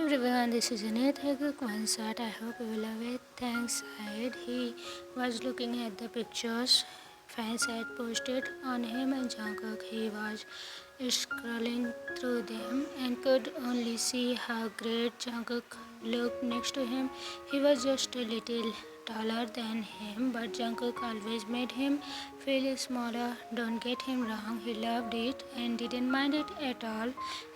everyone, this is Taekook. One shot, I hope you will love it. Thanks, Syed. He was looking at the pictures fans had posted on him and Jungkook. He was scrolling through them and could only see how great Jungkook looked next to him. He was just a little taller than him, but Jungkook always made him feel smaller. Don't get him wrong, he loved it and didn't mind it at all,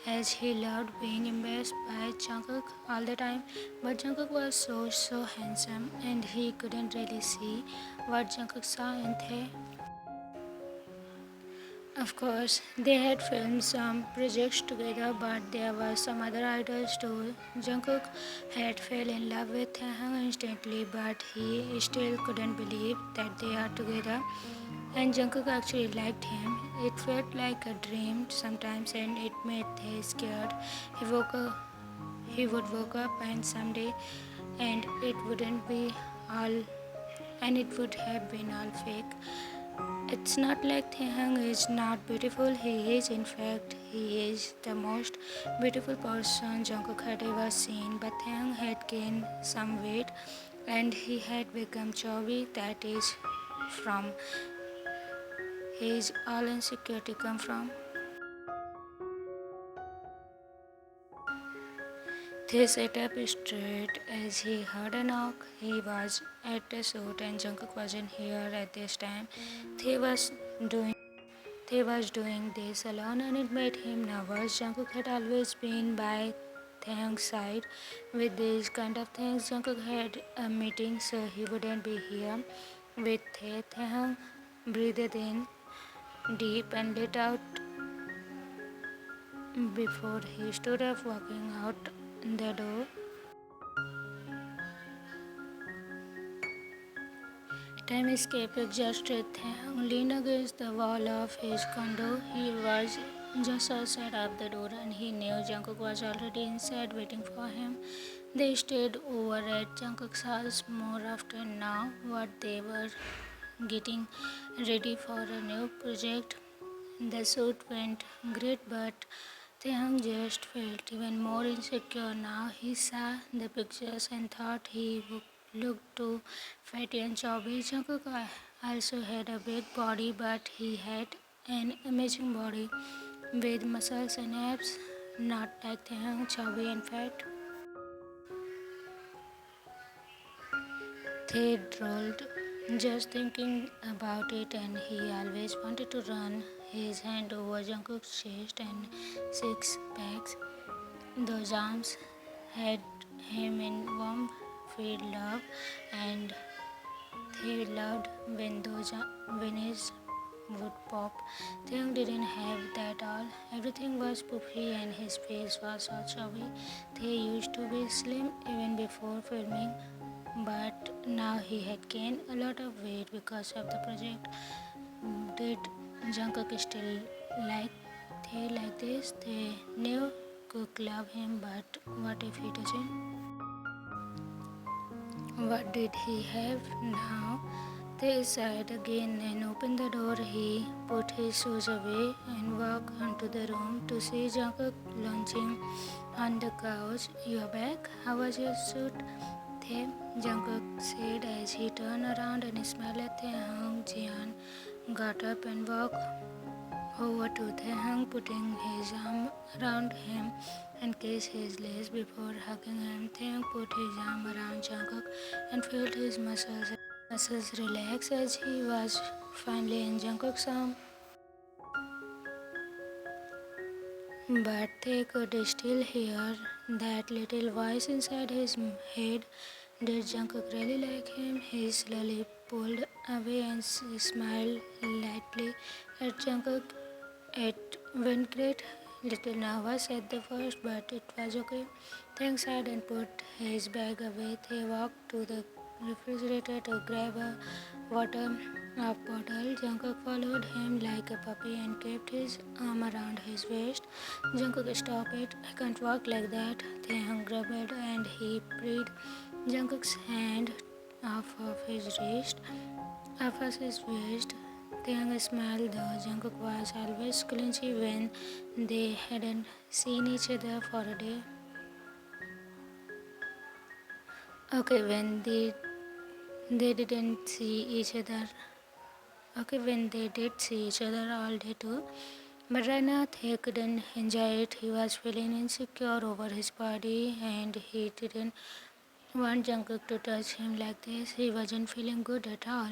as he loved being embarrassed by Jungkook all the time. But Jungkook was so handsome, and he couldn't really see what Jungkook saw in Tae. Of course, they had filmed some projects together, but there were some other idols too. Jungkook had fell in love with Taehyung instantly, but he still couldn't believe that they are together. And Jungkook actually liked him. It felt like a dream sometimes, and it made Tae scared. He would wake up and someday, and it wouldn't be all, and it would have been all fake. It's not like Taehyung is not beautiful. He is. In fact, he is the most beautiful person Jungkook had ever seen. But Taehyung had gained some weight, and he had become chubby. That is from his all insecurity come from. They sat up straight as he heard a knock. He was at the suit, and Jungkook wasn't here at this time. They was doing They was doing this alone, and it made him nervous. Jungkook had always been by Taehyung's side with these kind of things. Jungkook had a meeting, so he wouldn't be here with Tae. Taehyung breathed in deep and let out before he stood up, walking out the door. Time escaped exhausted. Taehyung leaned against the wall of his condo. He was just outside of the door, and he knew Jungkook was already inside waiting for him. They stayed over at Jungkook's house more often now. What they were getting ready for a new project. The shoot went great, but Taehyung just felt even more insecure now. He saw the pictures and thought he looked too fatty and chubby. Jungkook also had a big body, but he had an amazing body with muscles and abs, not like Taehyung, chubby and fat. They drooled just thinking about it, and he always wanted to run his hand over Jungkook's chest and six packs. Those arms had him in warm filled love, and he loved when his would pop. Taehyung didn't have that all. Everything was poofy and his face was so chubby. They used to be slim even before filming, but now he had gained a lot of weight because of the project. Did Jungkook still like Tae like this? They knew Cook loved him, but what if he doesn't? What did he have now? They sighed again and opened the door. He put his shoes away and walked into the room to see Jungkook lounging on the couch. "You're back? How was your shoot?" Jungkook said as he turned around and smiled at Taehyung. Jian got up and walked over to Taehyung, putting his arm around him and kissed his lips before hugging him. Taehyung put his arm around Jungkook and felt his muscles relax as he was finally in Jungkook's arm. But they could still hear that little voice inside his head. Did Jungkook really like him? He slowly pulled away and smiled lightly at Jungkook. It went great. Little nervous at the first, but it was okay. Thanks, Ed, and put his bag away. They walked to the refrigerator to grab a water bottle. Jungkook followed him like a puppy and kept his arm around his waist. Jungkook, stop it. I can't walk like that. Taehyung grabbed and he pried Jungkook's hand off of his waist. Taehyung smiled, though Jungkook was always clingy when they hadn't seen each other for a day. Okay, when they didn't see each other. Okay, when they did see each other all day too. But right now he couldn't enjoy it. He was feeling insecure over his body and he didn't want Jungkook to touch him like this. He wasn't feeling good at all.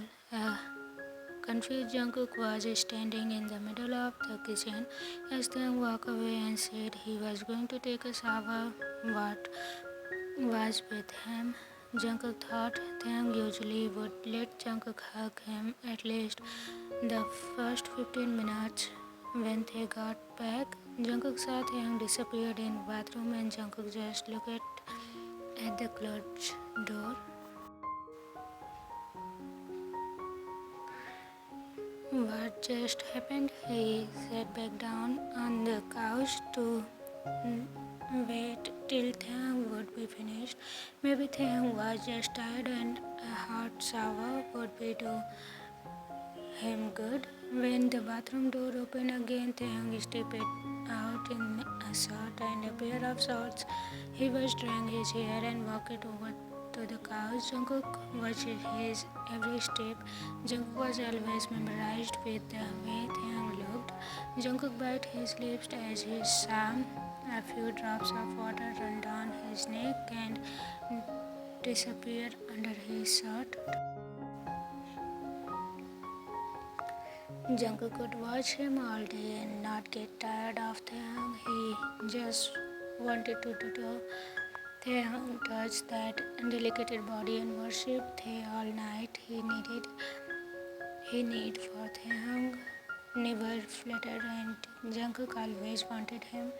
Confused Jungkook was standing in the middle of the kitchen as Taehyung walked away and said he was going to take a shower. What was with him? Jungkook thought Taehyung usually would let Jungkook hug him at least the first 15 minutes. When they got back, Jungkook saw Taehyung disappeared in the bathroom and Jungkook just looked at the closed door. What just happened? He sat back down on the couch to wait till Taehyung would be finished. Maybe Taehyung was just tired and a hot shower would be do him good. When the bathroom door opened again, Taehyung stepped out in a shirt and a pair of shorts. He was drying his hair and walked over to the couch. Jungkook watched his every step. Jungkook was always memorized with the way Taehyung looked. Jungkook bit his lips as he saw a few drops of water run down his neck and disappear under his shirt. Jungkook could watch him all day and not get tired of Taehyung. He just wanted to do Taehyung touch that delicate body and worship Tae all night. He need for Taehyung never fluttered and Jungkook always wanted him.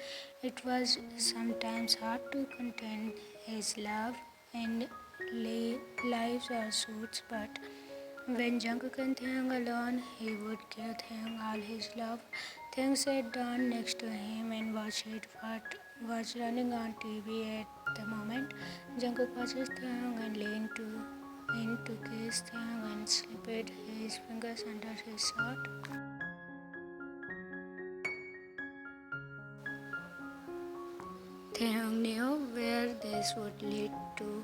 It was sometimes hard to contain his love and lives or suits, but when Jungkook and Taehyung alone, he would give Taehyung all his love. Taehyung sat down next to him and watched what was running on TV at the moment. Jungkook watches Taehyung and leaned in to kiss Taehyung and slipped his fingers under his shirt. Taehyung knew where this would lead to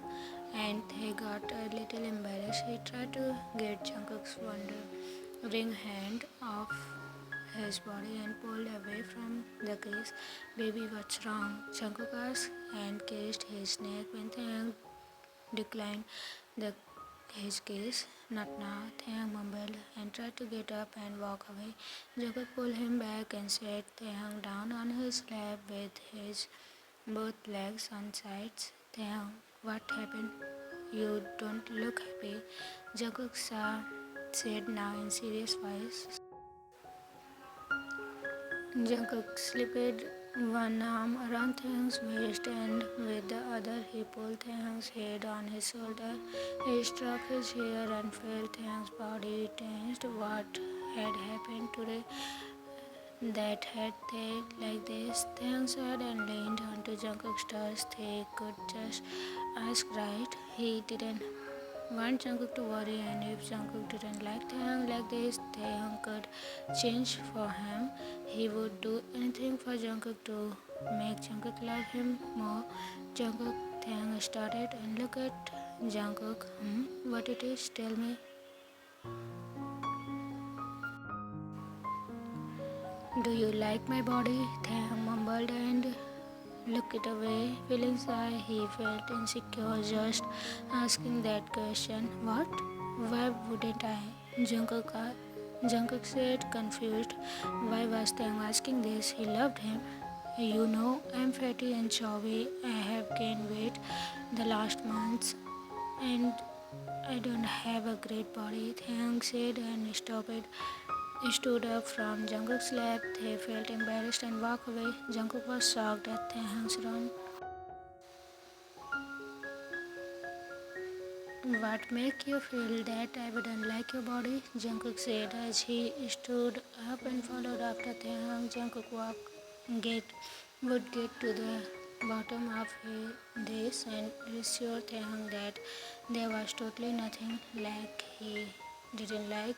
and he got a little embarrassed. He tried to get Jungkook's wandering hand off his body and pulled away from the kiss. Baby, what's wrong? Jungkook asked and kissed his neck when Taehyung declined the, his kiss. Not now, Taehyung mumbled and tried to get up and walk away. Jungkook pulled him back and sat Taehyung down on his lap with his both legs on sides. Taehyung, what happened? You don't look happy. Jungkook said now in serious voice. Jungkook slipped one arm around Taehyung's waist and with the other he pulled Taehyung's head on his shoulder. He stroked his hair and felt Taehyung's body tensed. What had happened today that had they like this? Taehyung said and leaned onto Jungkook's chest. They could just ask, right? He didn't want Jungkook to worry, and if Jungkook didn't like Taehyung like this, Taehyung could change for him. He would do anything for Jungkook to make Jungkook love him more. Jungkook, Taehyung started and looked at Jungkook. What it is? Tell me. Do you like my body? Taehyung mumbled and looked away. Feeling shy, he felt insecure just asking that question. What? Why wouldn't I? Jungkook said, confused. Why was Taehyung asking this? He loved him. You know, I'm fatty and chubby. I have gained weight the last months and I don't have a great body, Taehyung said and stood up from Jungkook's lap. They felt embarrassed and walked away. Jungkook was shocked at Taehyung's run. What make you feel that I wouldn't like your body? Jungkook said as he stood up and followed after Taehyung. Jungkook get, would get to the bottom of this and reassure Taehyung that there was totally nothing like he didn't like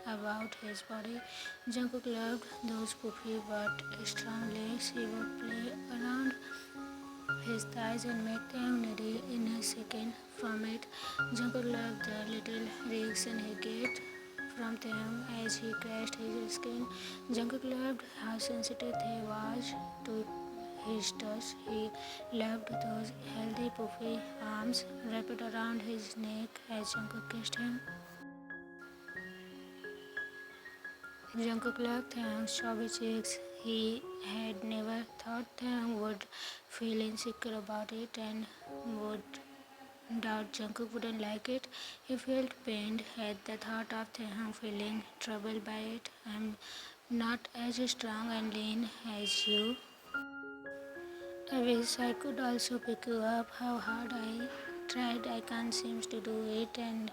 about his body. Jungkook loved those poofy but strong legs. He would play around his thighs and made Taehyung needy in a second. From it, Jungkook loved the little reaction he get from Taehyung as he caressed his skin. Jungkook loved how sensitive he was to his touch. He loved those healthy puffy arms wrapped around his neck as Jungkook kissed him. Jungkook loved Taehyung's chubby cheeks. He had never thought Taehyung would feel insecure about it and would doubt Jungkook wouldn't like it. He felt pained at the thought of Taehyung feeling troubled by it. I'm not as strong and lean as you. I wish I could also pick you up. How hard I tried, I can't seem to do it. And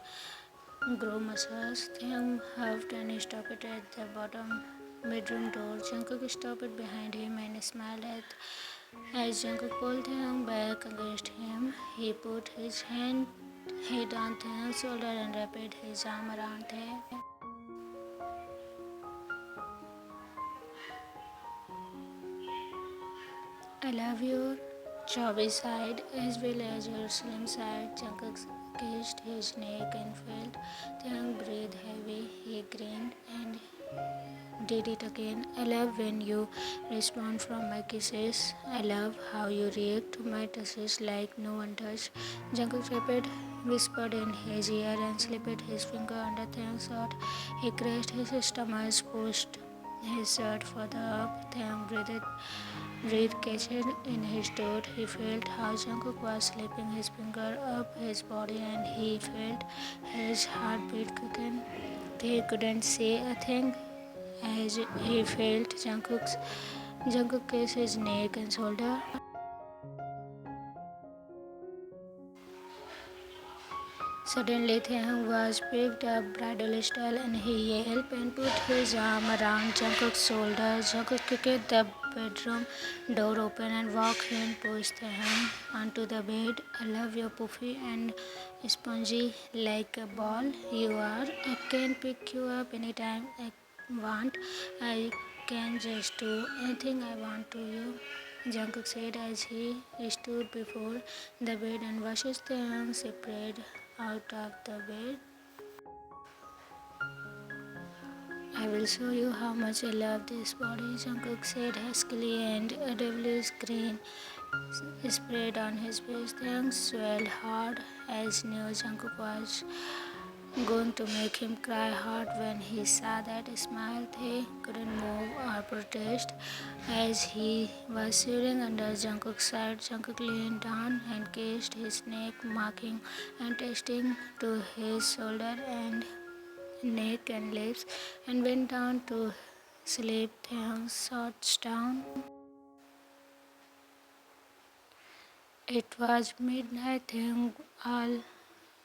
grow muscles. Taehyung huffed and stopped at the bottom bedroom door. Jungkook stopped behind him and smiled as Jungkook pulled Taehyung back against him. He put his head on Taehyung's shoulder and wrapped his arm around Tae. I love your chubby side as well as your slim side. Jungkook kissed his neck and felt Taehyung breathe heavy. He grinned and did it again. I love when you respond from my kisses. I love how you react to my touches like no one does. Jungkook whispered in his ear and slipped his finger under Taehyung's shirt. He caressed his stomach, pushed his shirt further up. Taehyung breathed catched in his throat. He felt how Jungkook was slipping his finger up his body and he felt his heartbeat quicken. He couldn't say a thing as he felt Jungkook kiss his neck and shoulder. Suddenly, Taehyung was picked up bridal style and he yelped and put his arm around Jungkook's shoulder. Jungkook kicked the bedroom door open and walked in, pushed Taehyung onto the bed. I love your puffy and spongy like a ball you are. I can pick you up anytime I want. I can just do anything I want to you. Jungkook said as he stood before the bed and watched Taehyung separate out of the bed. I will show you how much I love this body, Jungkook said huskily, and a devilish grin spread on his face. Taehyung swelled hard as knew Jungkook was going to make him cry hard when he saw that smile. He couldn't move or protest as he was shivering under Jungkook's side. Jungkook leaned down and kissed his neck, marking and tasting to his shoulder and neck and lips, and went down to sleep. Taehyung sat down. It was midnight. Taehyung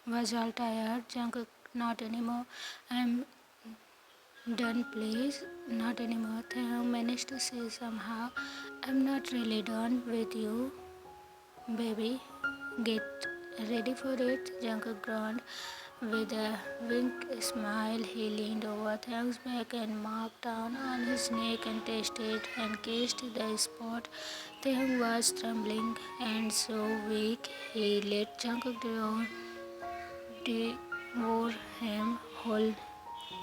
was all tired. Jungkook, not anymore. I'm done, please. Not anymore. Taehyung managed to say somehow. I'm not really done with you, baby. Get ready for it. Jungkook groaned. With a wink smile, he leaned over Taehyung's back and marked down on his neck and tasted and kissed the spot. Taehyung was trembling and so weak, he let Jungkook devour him whole.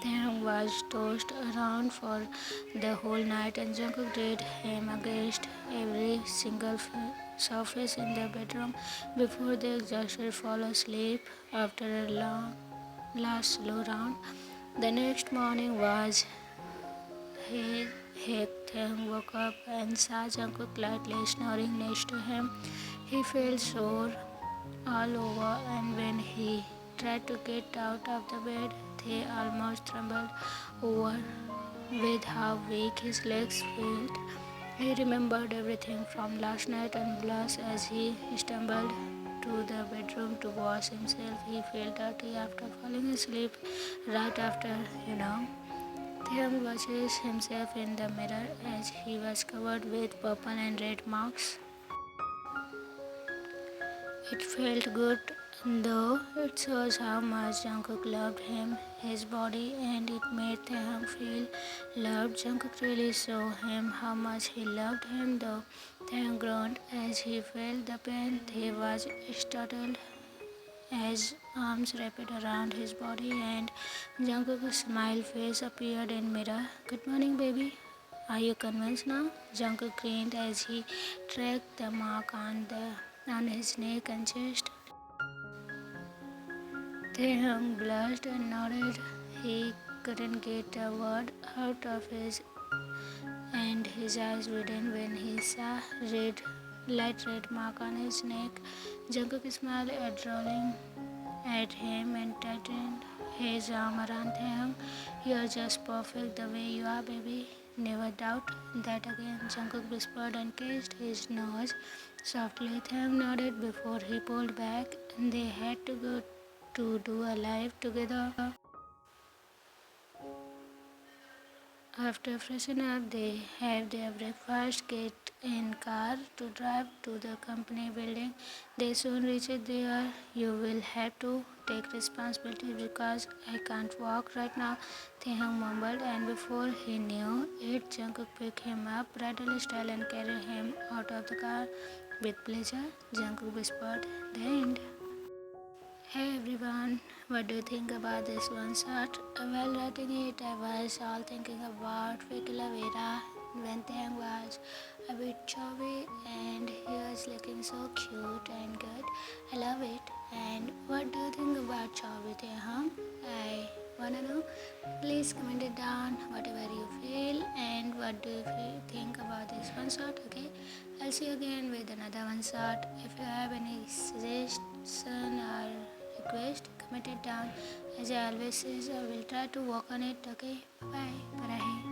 Taehyung was tossed around for the whole night and Jungkook did him against every single surface in the bedroom before they exhausted fall asleep after a last slow round. The next morning was hectic. Taehyung woke up and saw Jungkook lightly snoring next to him. He felt sore all over and when he tried to get out of the bed, he almost trembled over with how weak his legs felt. He remembered everything from last night and blushed as he stumbled to the bedroom to wash himself. He felt dirty after falling asleep right after, Taehyung watches himself in the mirror as he was covered with purple and red marks. It felt good, though it shows how much Jungkook loved him, his body, and it made Taehyung feel loved. Jungkook really showed him how much he loved him, though Taehyung groaned as he felt the pain. He was startled as arms wrapped around his body and Jungkook's smile face appeared in mirror. Good morning, baby. Are you convinced now? Jungkook grinned as he tracked the mark on his neck and chest. Taehyung blushed and nodded. He couldn't get a word out of his and his eyes widened when he saw light red mark on his neck. Jungkook smiled drooling at him and tightened his arm around him. You're just perfect the way you are, baby. Never doubt that again. Jungkook whispered and kissed his nose softly. Taehyung nodded before he pulled back. They had to go to do a live together. After freshening up, they have their breakfast, get in car to drive to the company building. They soon reach there. You will have to take responsibility because I can't walk right now, Taehyung mumbled, and before he knew it, Jungkook picked him up, bridal style, and carried him out of the car. With pleasure, Jungkook whispered, the end. Hey everyone, what do you think about this one shot? While writing it, I was all thinking about fictional Vera when Taehyung was a bit chubby and he was looking so cute and good. I love it. And what do you think about chubby Taehyung? I wanna know. Please comment it down whatever you feel and what do you think about this one shot. Okay, I'll see you again with another one shot. If you have any suggestion or request, comment it down. As I always say, I will try to work on it. Okay, bye bye.